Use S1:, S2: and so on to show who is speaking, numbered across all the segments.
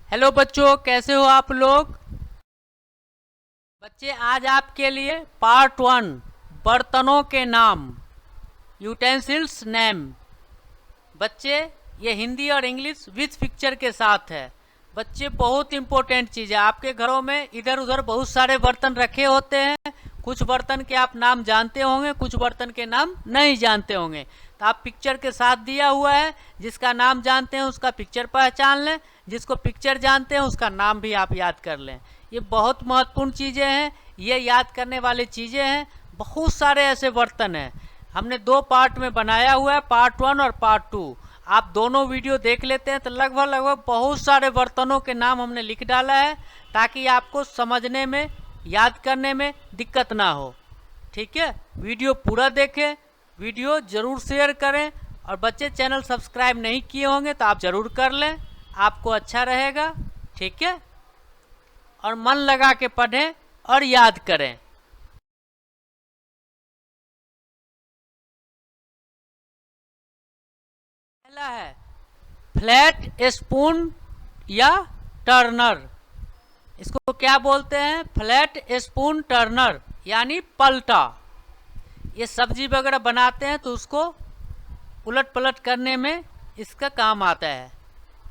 S1: Hello बच्चों, कैसे हो आप लोग। बच्चे आज आपके लिए पार्ट 1 बर्तनों के नाम, यूटेंसिल्स नेम। बच्चे ये हिंदी और इंग्लिश विथ पिक्चर के साथ है। बच्चे बहुत इंपॉर्टेंट चीज़ है। आपके घरों में इधर उधर बहुत सारे बर्तन रखे होते हैं। कुछ बर्तन के आप नाम जानते होंगे, कुछ बर्तन के नाम नहीं जानते होंगे। तो आप पिक्चर के साथ दिया हुआ है, जिसका नाम जानते हैं उसका पिक्चर पहचान लें, जिसको पिक्चर जानते हैं उसका नाम भी आप याद कर लें। ये बहुत महत्वपूर्ण चीज़ें हैं, ये याद करने वाली चीज़ें हैं। बहुत सारे ऐसे बर्तन हैं, हमने 2 पार्ट में बनाया हुआ है, पार्ट 1 और पार्ट 2। आप दोनों वीडियो देख लेते हैं तो लगभग बहुत सारे बर्तनों के नाम हमने लिख डाला है, ताकि आपको समझने में, याद करने में दिक्कत ना हो। ठीक है, वीडियो पूरा देखें, वीडियो ज़रूर शेयर करें, और बच्चे चैनल सब्सक्राइब नहीं किए होंगे तो आप ज़रूर कर लें, आपको अच्छा रहेगा। ठीक है, और मन लगा के पढ़ें और याद करें। पहला है फ्लैट स्पून या टर्नर। इसको क्या बोलते हैं? फ्लैट स्पून टर्नर, यानी पलटा। ये सब्जी वगैरह बनाते हैं तो उसको उलट पलट करने में इसका काम आता है।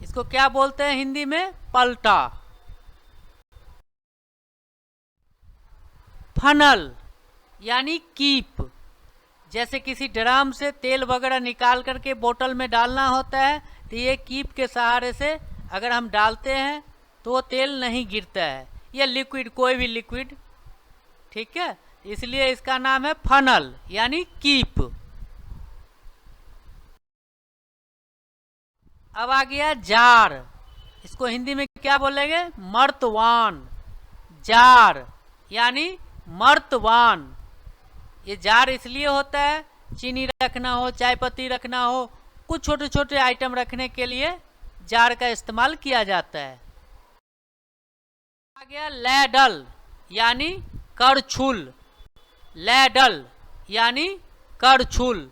S1: इसको क्या बोलते हैं हिंदी में? पलटा। फनल यानी कीप। जैसे किसी ड्राम से तेल वगैरह निकाल करके बोतल में डालना होता है, तो ये कीप के सहारे से अगर हम डालते हैं तो वो तेल नहीं गिरता है। ये लिक्विड, कोई भी लिक्विड, ठीक है, इसलिए इसका नाम है फनल यानी कीप। अब आ गया जार। इसको हिंदी में क्या बोलेंगे? मर्तवान। जार यानी मर्तवान। ये जार इसलिए होता है, चीनी रखना हो, चाय पत्ती रखना हो, कुछ छोटे छोटे आइटम रखने के लिए जार का इस्तेमाल किया जाता है। आ गया लैडल यानी करछुल। लैडल यानी करछुल।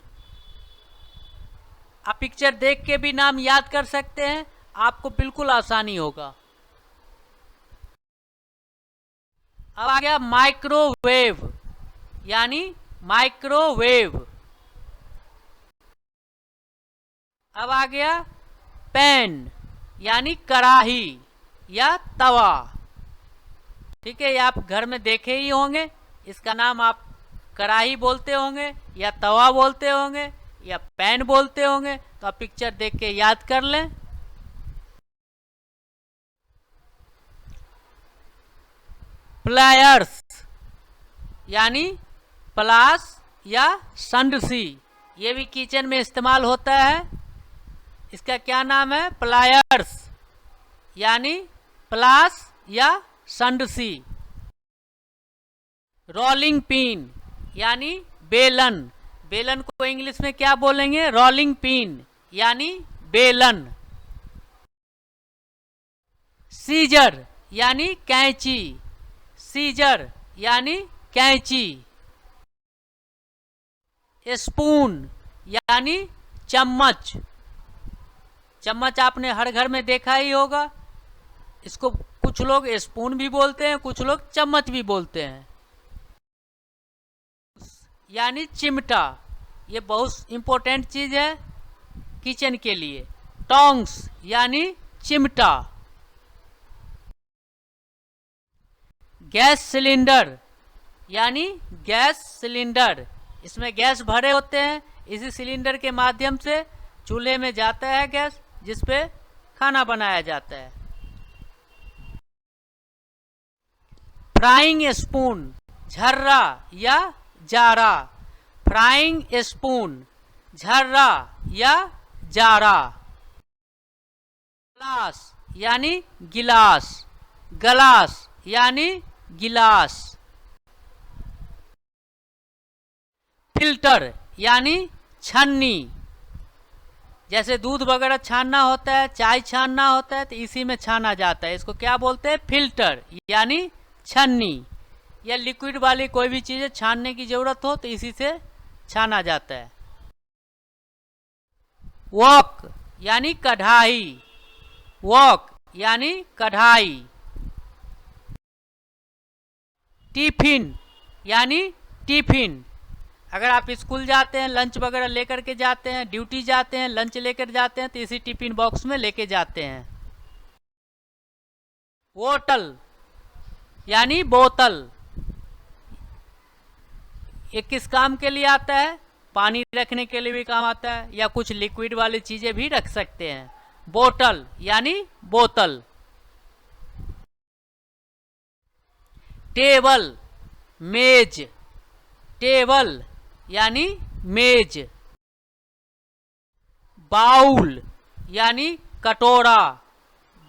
S1: आप पिक्चर देख के भी नाम याद कर सकते हैं, आपको बिल्कुल आसानी होगा। अब आ गया माइक्रोवेव यानी माइक्रोवेव। अब आ गया पैन यानी कढ़ाही या तवा। ठीक है, ये आप घर में देखे ही होंगे। इसका नाम आप कढ़ाही बोलते होंगे, या तवा बोलते होंगे, या पैन बोलते होंगे। तो आप पिक्चर देख के याद कर लें। प्लायर्स यानी प्लास या संडसी। ये भी किचन में इस्तेमाल होता है। इसका क्या नाम है? प्लायर्स यानी प्लास या संडसी। रोलिंग पिन यानी बेलन। बेलन को इंग्लिश में क्या बोलेंगे? रोलिंग पिन यानी बेलन। सीजर यानी कैंची। सीजर यानी कैंची। स्पून यानी चम्मच। चम्मच आपने हर घर में देखा ही होगा। इसको कुछ लोग स्पून भी बोलते हैं, कुछ लोग चम्मच भी बोलते हैं। यानी चिमटा। ये बहुत इंपॉर्टेंट चीज है किचन के लिए। टोंग्स यानी चिमटा। गैस सिलेंडर यानी गैस सिलेंडर। इसमें गैस भरे होते हैं, इसी सिलेंडर के माध्यम से चूल्हे में जाता है गैस, जिसपे खाना बनाया जाता है। फ्राइंग स्पून, झर्रा या जारा। फ्राइंग स्पून, झर्रा या जारा। ग्लास यानी गिलास। गलास यानी गिलास। फिल्टर यानी छन्नी। जैसे दूध वगैरह छानना होता है, चाय छानना होता है, तो इसी में छाना जाता है। इसको क्या बोलते हैं? फिल्टर यानी छन्नी। या लिक्विड वाली कोई भी चीज़ छानने की जरूरत हो तो इसी से छाना जाता है। वॉक यानी कढ़ाई। वॉक यानी कढ़ाई। टिफिन यानी टिफिन। अगर आप स्कूल जाते हैं, लंच वगैरह लेकर के जाते हैं, ड्यूटी जाते हैं, लंच लेकर जाते हैं, तो इसी टिफिन बॉक्स में लेके जाते हैं। बोतल यानी बोतल। ये किस काम के लिए आता है? पानी रखने के लिए भी काम आता है, या कुछ लिक्विड वाली चीजें भी रख सकते हैं। बोतल यानी बोतल। टेबल मेज। टेबल यानी मेज। बाउल यानी कटोरा।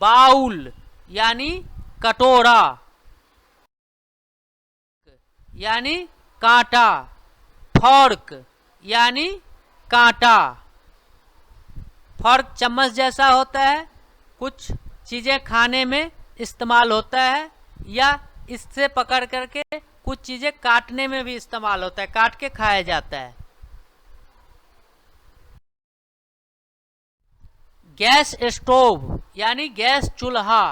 S1: बाउल यानी कटोरा। यानी कांटा। फॉर्क यानी कांटा। फॉर्क चम्मच जैसा होता है, कुछ चीजें खाने में इस्तेमाल होता है, या इससे पकड़ करके कुछ चीजें काटने में भी इस्तेमाल होता है, काट के खाया जाता है। गैस स्टोव यानी गैस चूल्हा।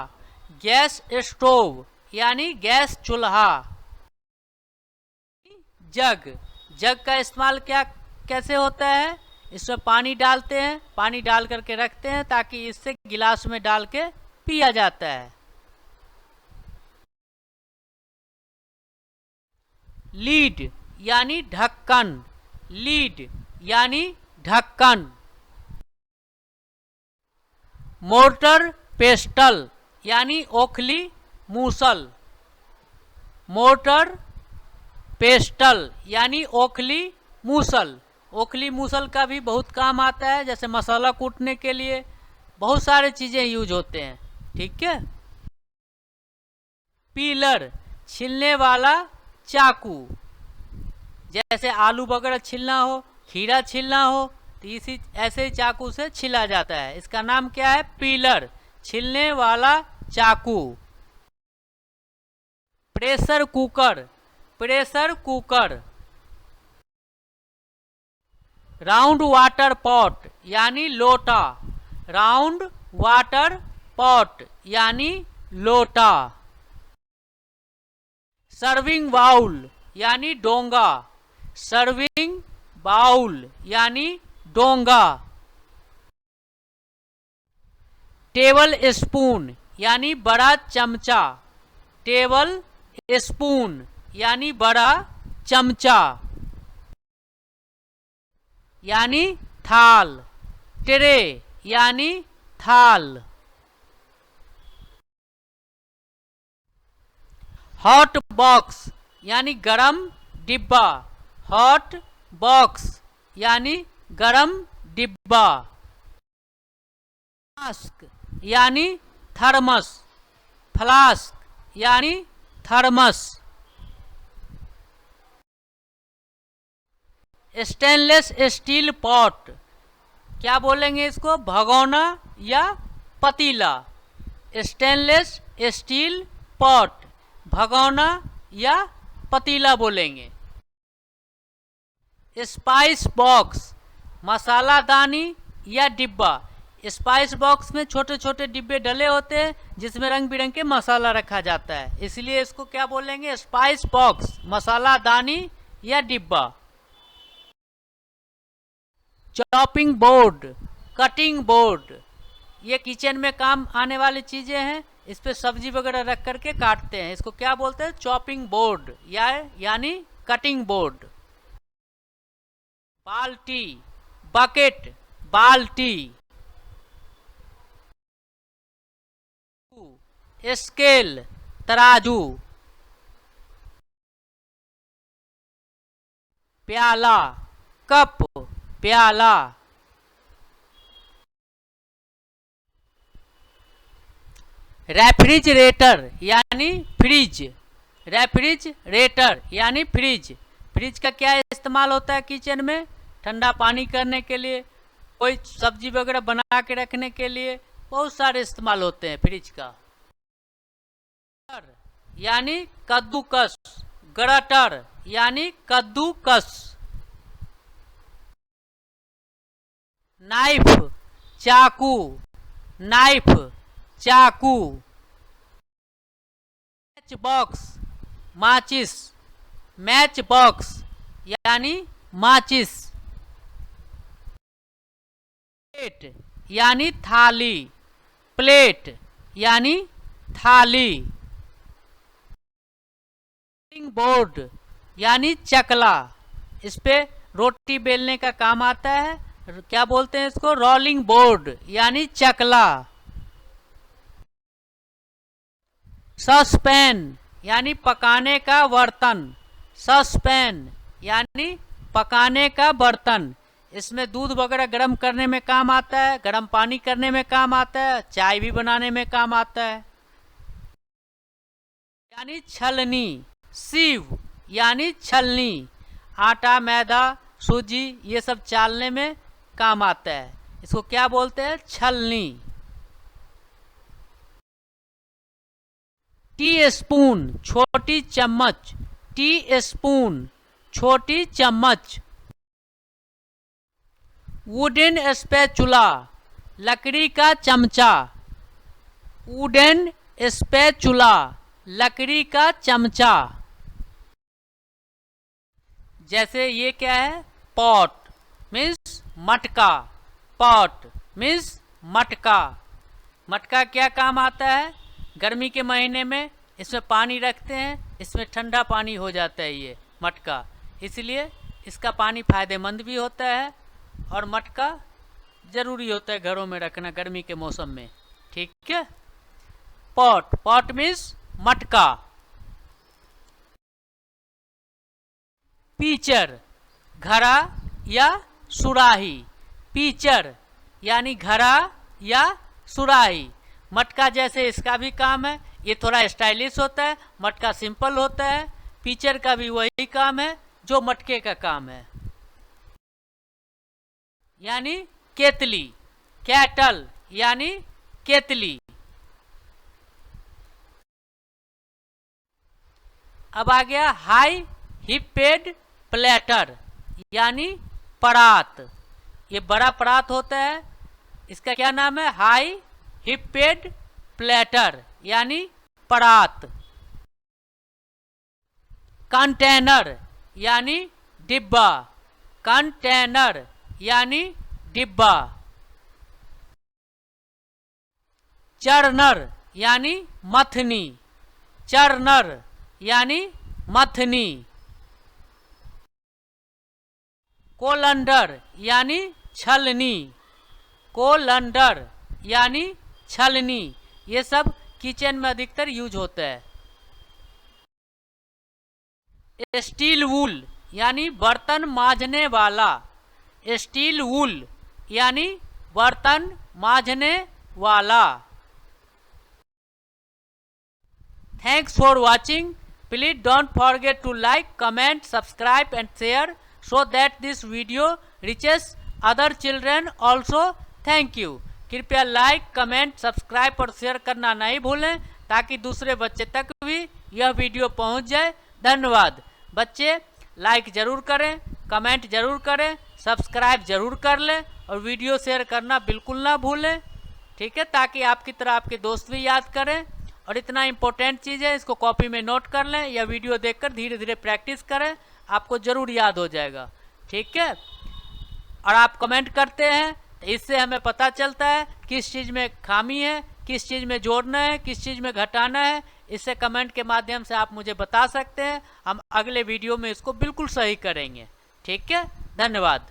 S1: गैस स्टोव यानी गैस चूल्हा। जग। जग का इस्तेमाल कैसे होता है? इसमें पानी डालते हैं, पानी डाल करके रखते हैं, ताकि इससे गिलास में डाल के पिया जाता है। लीड यानी ढक्कन। लीड यानी ढक्कन। मोर्टर पेस्टल यानी ओखली मूसल। मोर्टर पेस्टल यानी ओखली मूसल। ओखली मूसल का भी बहुत काम आता है, जैसे मसाला कूटने के लिए बहुत सारे चीजें यूज होते हैं। ठीक है। पीलर छीलने वाला चाकू। जैसे आलू वगैरह छीलना हो, खीरा छीलना हो, तो इसी ऐसे ही चाकू से छीला जाता है। इसका नाम क्या है? पीलर, छीलने वाला चाकू। Pressure cooker. Pressure cooker. Round water pot यानी लोटा। राउंड वाटर पॉट यानी लोटा। सर्विंग बाउल यानी डोंगा। सर्विंग बाउल यानी डोंगा। टेबल स्पून यानी बड़ा चमचा। टेबल स्पून यानी बड़ा चमचा। यानी थाल। ट्रे यानी थाल। हॉट बॉक्स यानी गरम डिब्बा। हॉट बॉक्स यानी गरम डिब्बा। फ्लास्क यानी थर्मस। फ्लास्क यानी थर्मस। स्टेनलेस स्टील पॉट, क्या बोलेंगे इसको? भगोना या पतीला। स्टेनलेस स्टील पॉट, भगोना या पतीला बोलेंगे। स्पाइस बॉक्स, मसालादानी या डिब्बा। स्पाइस बॉक्स में छोटे छोटे डिब्बे डले होते हैं, जिसमें रंग बिरंग के मसाला रखा जाता है, इसलिए इसको क्या बोलेंगे? स्पाइस बॉक्स, मसालादानी या डिब्बा। चॉपिंग बोर्ड, कटिंग बोर्ड, ये किचन में काम आने वाली चीजें हैं, इस पे सब्जी वगैरह रख करके काटते हैं, इसको क्या बोलते हैं? चॉपिंग बोर्ड यानी कटिंग बोर्ड। बाल्टी, बकेट, बाल्टी। स्केल, तराजू। प्याला, कप, प्याला। रेफ्रिजरेटर यानी फ्रिज। रेफ्रिजरेटर यानी फ्रिज। फ्रिज का क्या इस्तेमाल होता है किचन में? ठंडा पानी करने के लिए, कोई सब्जी वगैरह बना के रखने के लिए, बहुत सारे इस्तेमाल होते हैं फ्रिज का। यानी कद्दूकस, ग्रटर यानी कद्दूकस। नाइफ, चाकू, नाइफ चाकू। मैच बॉक्स, माचिस। मैच बॉक्स यानी माचिस। प्लेट यानी थाली। प्लेट यानी थाली। रोलिंग बोर्ड यानी चकला। इस पे रोटी बेलने का काम आता है। क्या बोलते हैं इसको? रोलिंग बोर्ड यानी चकला। सॉसपैन यानी पकाने का बर्तन। सॉसपैन यानी पकाने का बर्तन। इसमें दूध वगैरह गर्म करने में काम आता है, गर्म पानी करने में काम आता है, चाय भी बनाने में काम आता है। यानी छलनी। सीव यानी छलनी। आटा, मैदा, सूजी ये सब चालने में काम आता है। इसको क्या बोलते हैं? छलनी। टी स्पून छोटी चम्मच। टी स्पून छोटी चम्मच। वुडन स्पैचुला लकड़ी का चमचा। वुडन स्पैचुला लकड़ी का चमचा। जैसे ये क्या है? पॉट मीन्स मटका। पॉट मीन्स मटका। मटका क्या काम आता है? गर्मी के महीने में इसमें पानी रखते हैं, इसमें ठंडा पानी हो जाता है ये मटका, इसलिए इसका पानी फायदेमंद भी होता है और मटका जरूरी होता है घरों में रखना गर्मी के मौसम में। ठीक है। पॉट, पॉट मीन्स मटका। पीचर घड़ा या सुराही। पीचर यानी घड़ा या सुराही। मटका जैसे इसका भी काम है, ये थोड़ा स्टाइलिश होता है, मटका सिंपल होता है। पीचर का भी वही काम है जो मटके का काम है। यानी केतली। कैटल यानी केतली। अब आ गया हाई हिपेड प्लेटर यानी परात। ये बड़ा परात होता है, इसका क्या नाम है? हाई हिपेड प्लेटर यानी परात। कंटेनर यानी डिब्बा। कंटेनर यानी डिब्बा। चर्नर यानी मथनी। चर्नर यानी मथनी। कोलंडर यानी छलनी। कोलंडर यानी छलनी। ये सब किचन में अधिकतर यूज होता है। स्टील वूल यानी बर्तन मांजने वाला। स्टील वूल यानी बर्तन मांजने वाला। Thanks for watching. Please don't forget to like, comment, subscribe and share so that this video reaches other children also. Thank you. कृपया लाइक, कमेंट, सब्सक्राइब और शेयर करना नहीं भूलें ताकि दूसरे बच्चे तक भी यह वीडियो पहुंच जाए। धन्यवाद। बच्चे लाइक जरूर करें, कमेंट जरूर करें, सब्सक्राइब जरूर कर लें और वीडियो शेयर करना बिल्कुल ना भूलें। ठीक है, ताकि आपकी तरह आपके दोस्त भी याद करें। और इतना इम्पोर्टेंट चीज़ है, इसको कॉपी में नोट कर लें या वीडियो देखकर धीरे धीरे प्रैक्टिस करें, आपको ज़रूर याद हो जाएगा। ठीक है। और आप कमेंट करते हैं तो इससे हमें पता चलता है किस चीज़ में खामी है, किस चीज़ में जोड़ना है, किस चीज़ में घटाना है। इससे कमेंट के माध्यम से आप मुझे बता सकते हैं। हम अगले वीडियो में इसको बिल्कुल सही करेंगे। ठीक है। धन्यवाद।